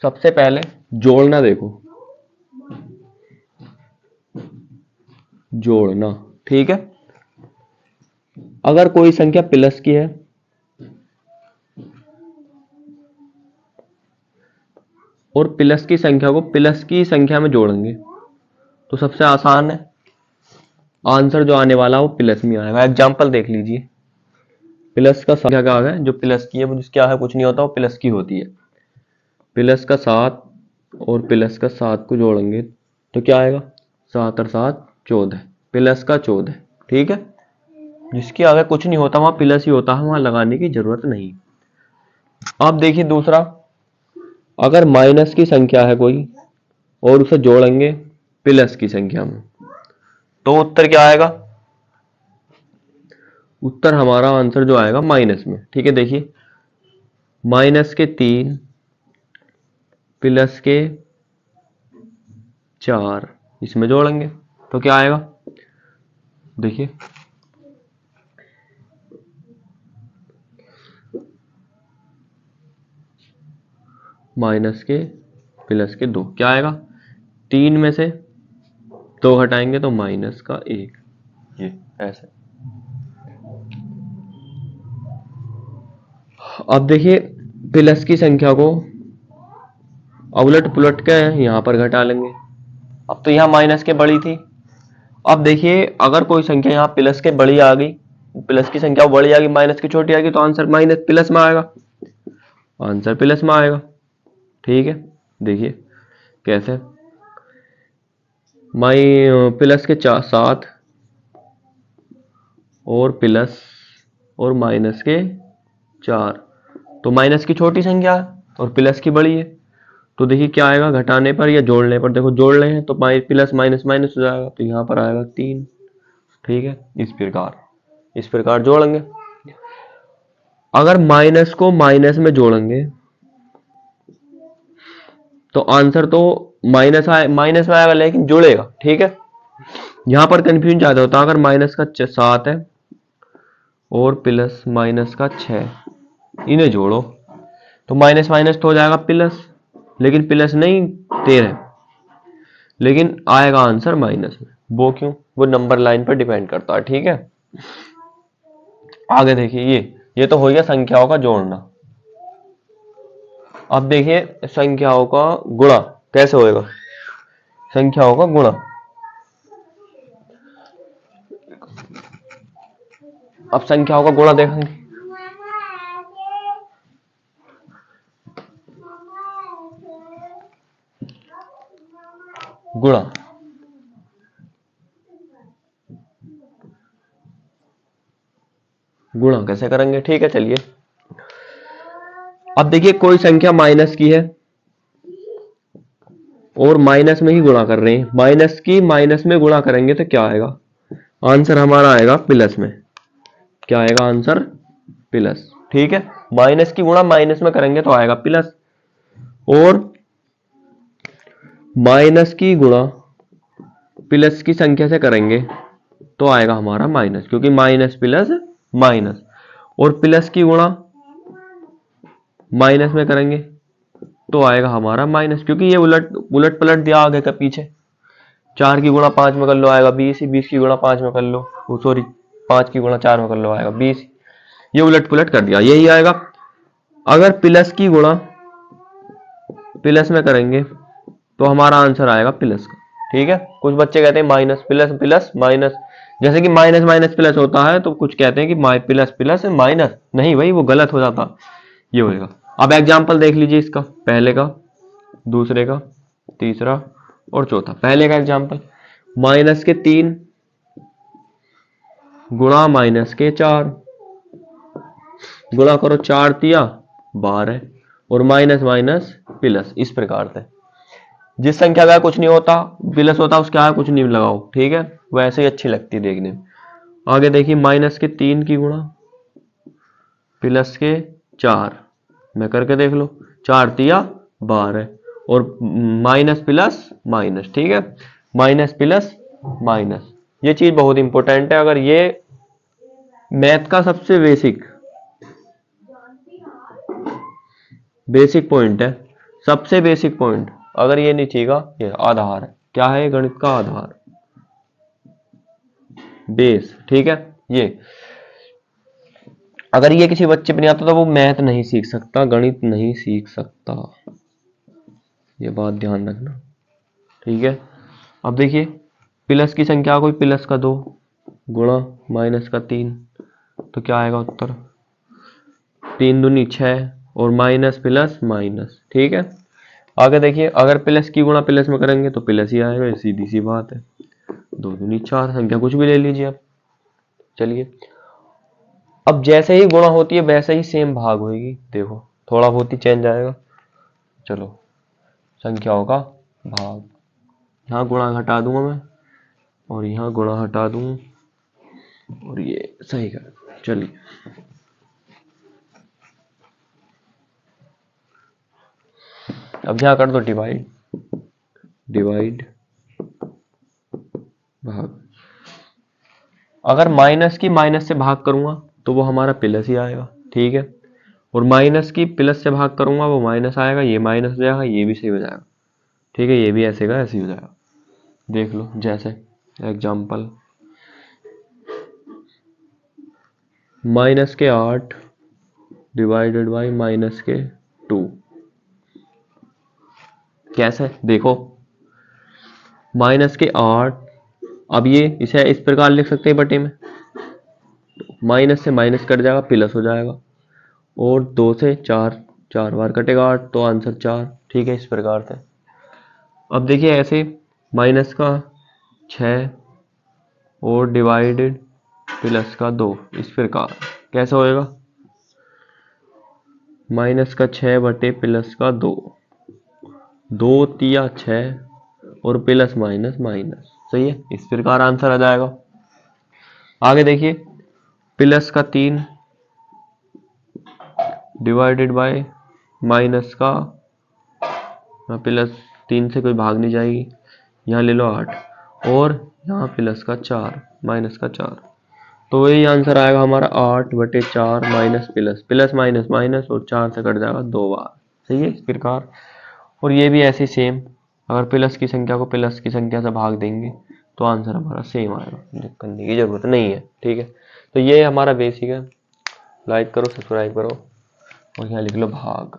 सबसे पहले जोड़ना देखो, जोड़ना, ठीक है। अगर कोई संख्या प्लस की है और प्लस की संख्या को प्लस की संख्या में जोड़ेंगे तो सबसे आसान है, आंसर जो आने वाला है वो प्लस में आएगा। एग्जांपल देख लीजिए, प्लस का संख्या क्या है, जो प्लस की है वो क्या है, कुछ नहीं होता, वो प्लस की होती है। प्लस का 7 और प्लस का 7 को जोड़ेंगे तो क्या आएगा, 7 और 7 14, प्लस का 14, ठीक है। जिसके आगे कुछ नहीं होता वहां प्लस ही होता है, वहां लगाने की जरूरत नहीं। अब देखिए दूसरा, अगर माइनस की संख्या है कोई और उसे जोड़ेंगे प्लस की संख्या में तो उत्तर क्या आएगा, उत्तर हमारा आंसर जो आएगा माइनस में, ठीक है। देखिए माइनस के 3 प्लस के 4 इसमें जोड़ेंगे तो क्या आएगा, देखिए माइनस के प्लस के 2 क्या आएगा, 3 में से 2 हटाएंगे तो माइनस का 1, ये ऐसे। अब देखिए प्लस की संख्या को उलट पुलट के यहां पर घटा लेंगे। अब तो यहां माइनस के बड़ी थी, अब देखिए अगर कोई संख्या यहाँ प्लस के बड़ी आ गई, प्लस की संख्या बड़ी आ गई माइनस की छोटी आ गई तो आंसर माइनस प्लस में आएगा, आंसर प्लस में आएगा, ठीक है। देखिए कैसे, प्लस के 7 और प्लस और माइनस के 4, तो माइनस की छोटी संख्या है और प्लस की बड़ी है, तो देखिए क्या आएगा, घटाने पर या जोड़ने पर, देखो जोड़ रहे हैं तो प्लस माइनस माइनस हो जाएगा तो यहाँ पर आएगा 3, ठीक है। इस प्रकार जोड़ेंगे। अगर माइनस को माइनस में जोड़ेंगे तो आंसर तो माइनस में आएगा लेकिन जुड़ेगा, ठीक है। यहां पर कंफ्यूजन ज्यादा होता है, अगर माइनस का 7 है और प्लस माइनस का 6 इन्हें जोड़ो तो माइनस माइनस तो हो जाएगा प्लस, लेकिन प्लस नहीं 13, लेकिन आएगा आंसर माइनस में। वो क्यों, वो नंबर लाइन पर डिपेंड करता है, ठीक है। आगे देखिए ये तो हो गया संख्याओं का जोड़ना। अब देखिए संख्याओं का गुणा कैसे होएगा, संख्याओं का गुणा। अब संख्याओं का गुणा देखेंगे, गुणा गुणा कैसे करेंगे, ठीक है चलिए। अब देखिए कोई संख्या माइनस की है और माइनस में ही गुणा कर रहे हैं, माइनस की माइनस में गुणा करेंगे तो क्या आएगा, आंसर हमारा आएगा प्लस में, क्या आएगा आंसर प्लस, ठीक है। माइनस की गुणा माइनस में करेंगे तो आएगा प्लस, और माइनस की गुणा प्लस की संख्या से करेंगे तो आएगा हमारा माइनस, क्योंकि माइनस प्लस माइनस, और प्लस की गुणा माइनस में करेंगे तो आएगा हमारा माइनस, क्योंकि ये उलट पलट दिया आगे का पीछे। 4 की गुणा 5 में कर लो आएगा 20, 20 की गुणा 5 में कर लो, सॉरी 5 की गुणा 4 में कर लो आएगा 20, ये उलट पुलट कर दिया, यही आएगा। अगर प्लस की गुणा प्लस में करेंगे तो हमारा आंसर आएगा प्लस का, ठीक है। कुछ बच्चे कहते हैं माइनस प्लस प्लस माइनस, जैसे कि माइनस माइनस प्लस होता है, तो कुछ कहते हैं कि प्लस प्लस माइनस, नहीं भाई वो गलत हो जाता, ये होएगा। अब एग्जाम्पल देख लीजिए इसका, पहले का, दूसरे का, तीसरा और चौथा। पहले का एग्जाम्पल, माइनस के 3 गुणा माइनस के 4, गुणा करो 4 तिया 12 और माइनस माइनस प्लस, इस प्रकार से। जिस संख्या का कुछ नहीं होता प्लस होता उसके आगे कुछ नहीं लगाओ, ठीक है, वैसे ही अच्छी लगती देखने में। आगे देखिए माइनस के 3 की गुणा प्लस के 4 में करके देख लो, 4 तिया 12 और माइनस प्लस माइनस, ठीक है, माइनस प्लस माइनस। ये चीज बहुत इंपॉर्टेंट है, अगर ये मैथ का सबसे बेसिक पॉइंट है, सबसे बेसिक पॉइंट, अगर ये नहीं चाहिएगा, ये आधार है। क्या है? गणित का आधार, बेस। ठीक है, ये अगर ये किसी बच्चे पे नहीं आता तो वो मैथ नहीं सीख सकता, गणित नहीं सीख सकता, ये बात ध्यान रखना। ठीक है, अब देखिए प्लस की संख्या कोई प्लस का 2 गुणा माइनस का 3, तो क्या आएगा उत्तर? 3 दूनी 6 और माइनस प्लस माइनस। ठीक है, आगे देखिए अगर प्लस की गुणा प्लस में करेंगे तो प्लस ही आएगा, ये सीधी सी बात है। 2 दूनी 4, संख्या कुछ भी ले लीजिए आप। चलिए, अब जैसे ही गुणा होती है वैसे ही सेम भाग होगी। देखो थोड़ा बहुत ही चेंज आएगा। चलो, संख्याओं का भाग, यहाँ गुणा हटा दूंगा मैं और यहाँ गुणा हटा दूंगा और ये सही कर। चलिए, अब यहाँ कर दो डिवाइड, डिवाइड भाग। अगर माइनस की माइनस से भाग करूंगा तो वो हमारा प्लस ही आएगा। ठीक है, और माइनस की प्लस से भाग करूंगा वो माइनस आएगा, ये माइनस हो जाएगा, ये भी सही हो जाएगा। ठीक है, ये भी ऐसे का ऐसे ही हो जाएगा। देख लो, जैसे एग्जाम्पल माइनस के 8 डिवाइडेड बाई माइनस के 2। कैसे? देखो माइनस के 8, अब ये इसे इस प्रकार लिख सकते हैं बटे में, माइनस से माइनस कट जाएगा, प्लस हो जाएगा, और 2 से 4, 4 बार कटेगा 8, तो आंसर 4। ठीक है, इस प्रकार से। अब देखिए ऐसे माइनस का 6 और डिवाइडेड प्लस का 2, इस प्रकार कैसे होएगा? माइनस का 6 बटे प्लस का 2, 2 तिया 6 और प्लस माइनस माइनस। सही है, इस प्रकार आंसर आ जाएगा। आगे देखिए प्लस का 3 डिवाइडेड बाय माइनस का, प्लस 3 से कोई भाग नहीं जाएगी, यहाँ ले लो 8 और यहाँ प्लस का 4 माइनस का 4, तो वही आंसर आएगा हमारा 8 बटे 4 minus plus, plus minus minus और 4 से कट जाएगा 2 बार। सही है, इस प्रकार। और ये भी ऐसे सेम, अगर प्लस की संख्या को प्लस की संख्या से भाग देंगे तो आंसर हमारा सेम आएगा, करने की जरूरत नहीं है। ठीक है, तो ये हमारा बेसिक है। लाइक करो, सब्सक्राइब करो और यहाँ लिख लो भाग।